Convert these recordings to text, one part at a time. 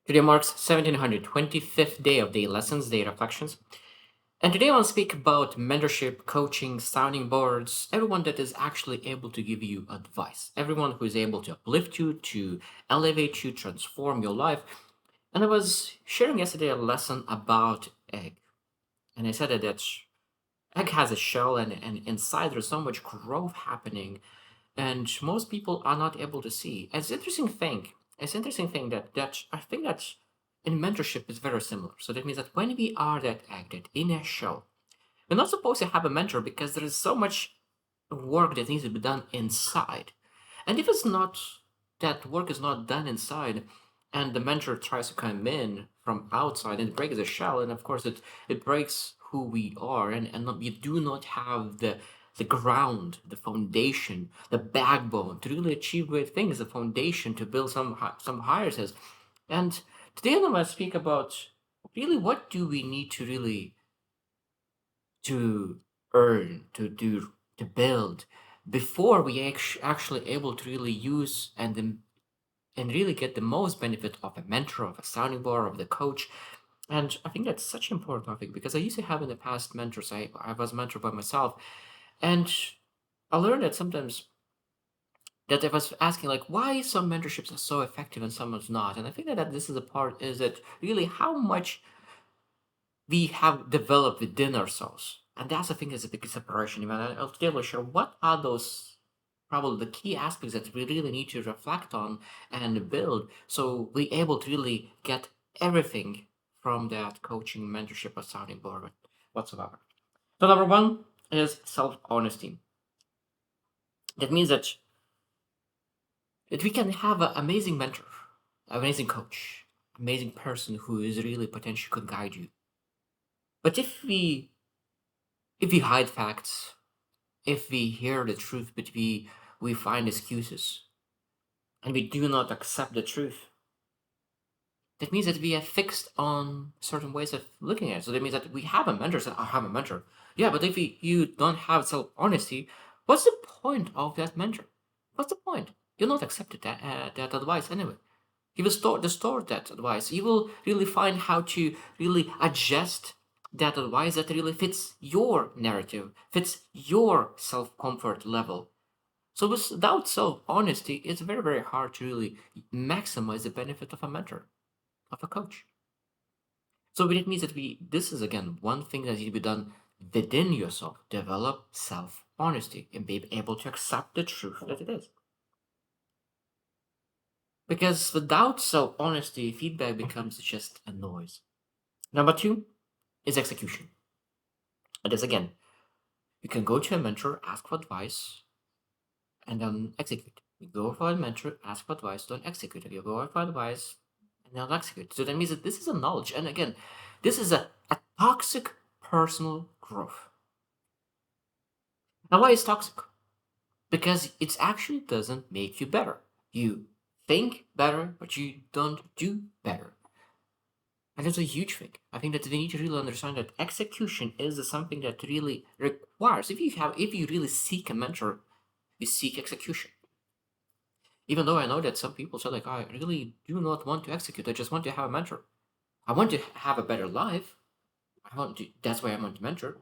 Today marks 1725th day of the Lessons, Day Reflections. And today I want to speak about mentorship, coaching, sounding boards, everyone that is actually able to give you advice, everyone who is able to uplift you, to elevate you, transform your life. And I was sharing yesterday a lesson about egg. And I said that egg has a shell and inside there's so much growth happening and most people are not able to see. It's interesting thing that I think that in mentorship is very similar. So that means that when we are that egg, that inner shell, we're not supposed to have a mentor because there is so much work that needs to be done inside. And if it's not that work is not done inside, and the mentor tries to come in from outside and breaks the shell, and of course it breaks who we are, we do not have the ground, the foundation, the backbone to really achieve great things, the foundation to build some higher says. And today I'm going to speak about really what do we need to really to earn, to do, to build before we actually able to really use and really get the most benefit of a mentor, of a sounding board, of the coach. And I think that's such an important topic because I used to have in the past mentors. I was mentored by myself, and I learned that sometimes that I was asking like why some mentorships are so effective and some is not. And I think that this is a part is that really how much we have developed within ourselves. And that's, I think, is a big separation. I'll today will share what are those probably the key aspects that we really need to reflect on and build so we're able to really get everything from that coaching, mentorship, or sounding board whatsoever. So number one is self-honesty. That means that we can have an amazing mentor, amazing coach, amazing person who is really potentially could guide you. But if we hide facts, if we hear the truth, but we find excuses, and we do not accept the truth, that means that we are fixed on certain ways of looking at it. So that means that we have a mentor. So I have a mentor. Yeah, but if you don't have self honesty, what's the point of that mentor? What's the point? You'll not accept that advice anyway. You will distort that advice. You will really find how to really adjust that advice that really fits your narrative, fits your self comfort level. So without self honesty, it's very, very hard to really maximize the benefit of a mentor, of a coach. So it means that this is again one thing that needs to be done within yourself. Develop self honesty and be able to accept the truth that it is. Because without self honesty, feedback becomes just a noise. Number two is execution. And this again, you can go to a mentor, ask for advice, and then execute. You go for a mentor, ask for advice, don't execute. If you go for advice and don't execute. So that means that this is a knowledge. And again, this is a toxic personal growth. Now, why is toxic? Because it actually doesn't make you better. You think better, but you don't do better. And that's a huge thing. I think that we need to really understand that execution is something that really requires. If you really seek a mentor, you seek execution. Even though I know that some people say like, I really do not want to execute. I just want to have a mentor. I want to have a better life. I want to. That's why I want a mentor.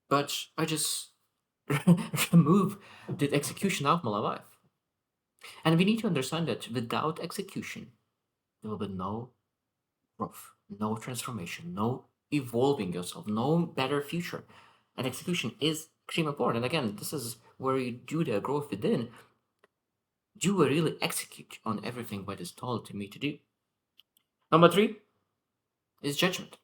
But I just remove the execution out of my life. And we need to understand that without execution, there will be no growth, no transformation, no evolving yourself, no better future. And execution is extremely important. And again, this is where you do the growth within. Do I really execute on everything what is told to me to do? Number three is judgment.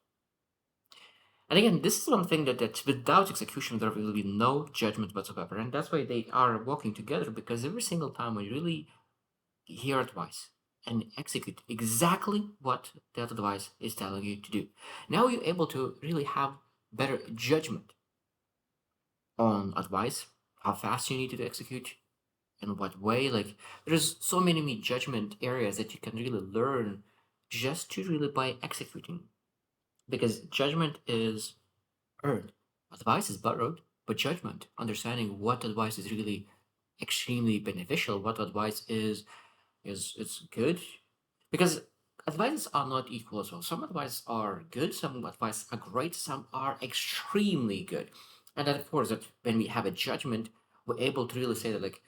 And again, this is one thing that without execution, there will be no judgment whatsoever. And that's why they are working together because every single time we really hear advice and execute exactly what that advice is telling you to do. Now you're able to really have better judgment on advice, how fast you need to execute, in what way. Like there's so many judgment areas that you can really learn just to really by executing. Because judgment is earned. Advice is borrowed, but judgment, understanding what advice is really extremely beneficial, what advice is good, because advices are not equal as well. Some advices are good, some advices are great, some are extremely good. And then, of course, that when we have a judgment, we're able to really say that, like,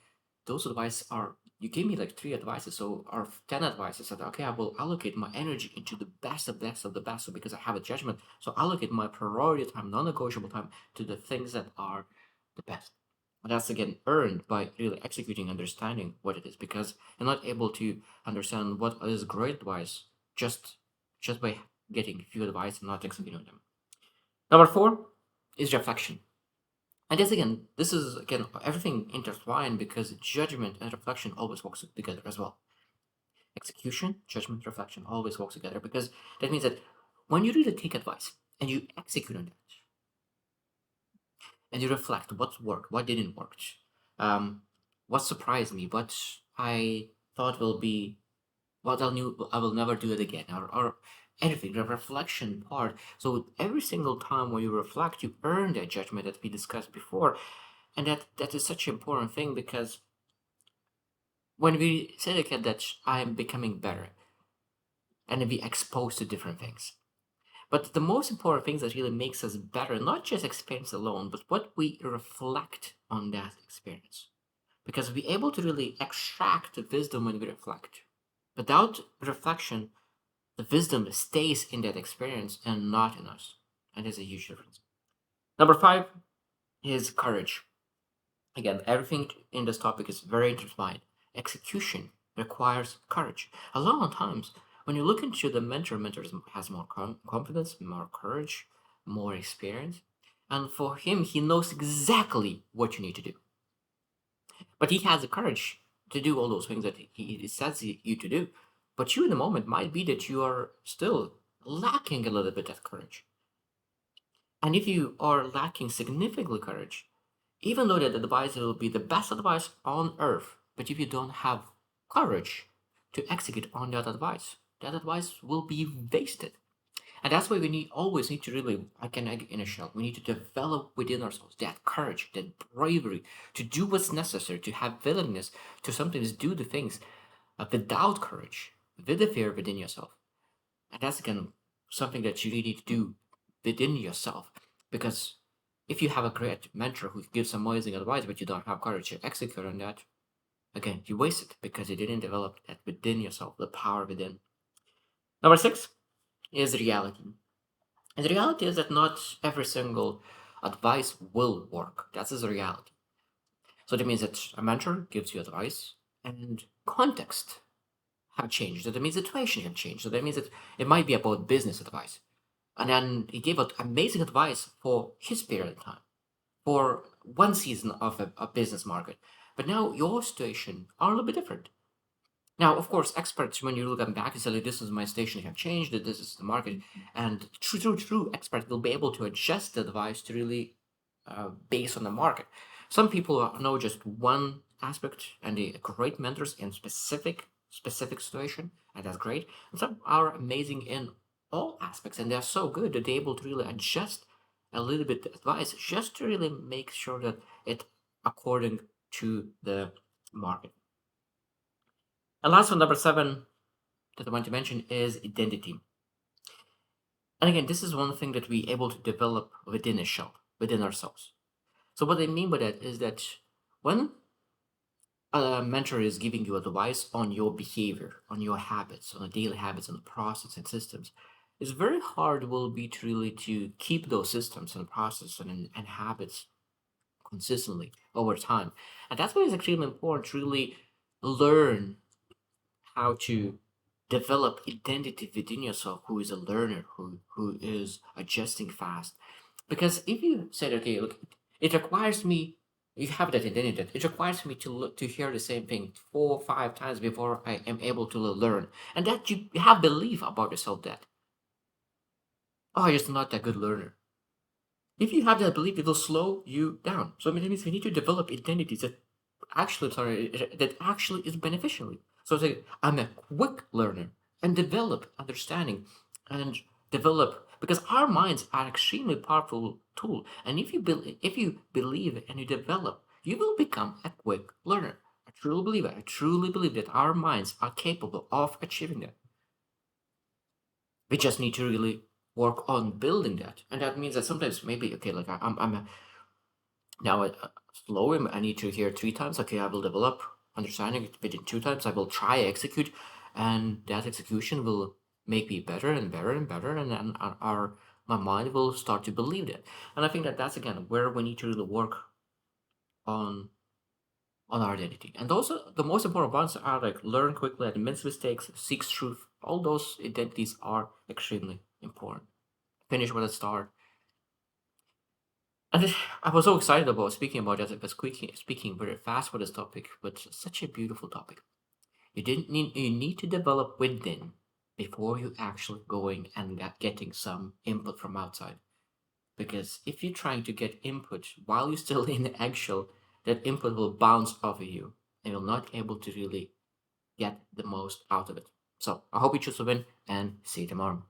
those advice are, you gave me like three advices, so or 10 advices. So, okay, I will allocate my energy into the best of best of the best. So, because I have a judgment, so allocate my priority time, non negotiable time to the things that are the best. And that's again earned by really executing, understanding what it is, because you're not able to understand what is great advice just just by getting few advice and not executing them. Number four is reflection. And this again, this is again everything intertwined because judgment and reflection always works together as well. Execution, judgment, reflection always works together because that means that when you really take advice and you execute on that and you reflect what worked, what didn't work, um, what surprised me, what I thought will be, what I knew I will never do it again, or anything, the reflection part. So every single time when you reflect, you earn that judgment that we discussed before, and that is such an important thing because when we say again that I am becoming better, and then we exposed to different things. But the most important things that really makes us better, not just experience alone, but what we reflect on that experience. Because we're able to really extract the wisdom when we reflect. Without reflection, the wisdom stays in that experience and not in us. And there's a huge difference. Number five is courage. Again, everything in this topic is very intertwined. Execution requires courage. A lot of times, when you look into the mentor has more confidence, more courage, more experience. And for him, he knows exactly what you need to do. But he has the courage to do all those things that he says you to do. But you in the moment might be that you are still lacking a little bit of courage. And if you are lacking significantly courage, even though that advice will be the best advice on earth, but if you don't have courage to execute on that advice will be wasted. And that's why we always need to really, again, in a shell, we need to develop within ourselves that courage, that bravery to do what's necessary, to have willingness to sometimes do the things without courage, with the fear within yourself. And that's again something that you really need to do within yourself. Because if you have a great mentor who gives amazing advice, but you don't have courage to execute on that, again, you waste it because you didn't develop that within yourself, the power within. Number six is reality. And the reality is that not every single advice will work. That's the reality. So that means that a mentor gives you advice and context have changed. So that means the situation have changed. So that means that it might be about business advice. And then he gave out amazing advice for his period of time, for one season of a business market. But now your situation are a little bit different. Now, of course, experts, when you look them back, you say, like, this is my station, have changed, that this is the market. And true expert will be able to adjust the advice to really based on the market. Some people know just one aspect and they are great mentors in specific situation, and that's great. And some are amazing in all aspects, and they're so good that they're able to really adjust a little bit the advice just to really make sure that it according to the market. And last one, number seven, that I want to mention is identity. And again, this is one thing that we able to develop within a shell, within ourselves. So what I mean by that is that when a mentor is giving you advice on your behavior, on your habits, on the daily habits, on the process and systems, it's very hard will be to really to keep those systems and process and habits consistently over time. And that's why it's extremely important to really learn how to develop identity within yourself who is a learner, who is adjusting fast. Because if you said, okay, look, it requires me, you have that identity, that it requires me to look to hear the same thing 4 or 5 times before I am able to learn. And that you have belief about yourself that, oh, you're just not that good learner. If you have that belief, it will slow you down. So it means we need to develop identities that that actually is beneficial. So say I'm a quick learner and develop understanding and develop because our minds are extremely powerful tool. And if you believe and you develop, you will become a quick learner. I truly believe it. I truly believe that our minds are capable of achieving that. We just need to really work on building that, and that means that sometimes maybe okay, like I'm now slow. I need to hear 3 times. Okay, I will develop understanding it within 2 times. I will try execute, and that execution will make me better and better and better, and then our my mind will start to believe that. And I think that that's again where we need to really work on on our identity. And also the most important ones are like learn quickly, admit mistakes, seek truth. All those identities are extremely important. Finish with a start. And I was so excited about speaking about that. I was speaking very fast for this topic, but it's such a beautiful topic. You need to develop within before you actually going and getting some input from outside. Because if you're trying to get input while you're still in the eggshell, that input will bounce off of you and you're not able to really get the most out of it. So I hope you choose to win and see you tomorrow.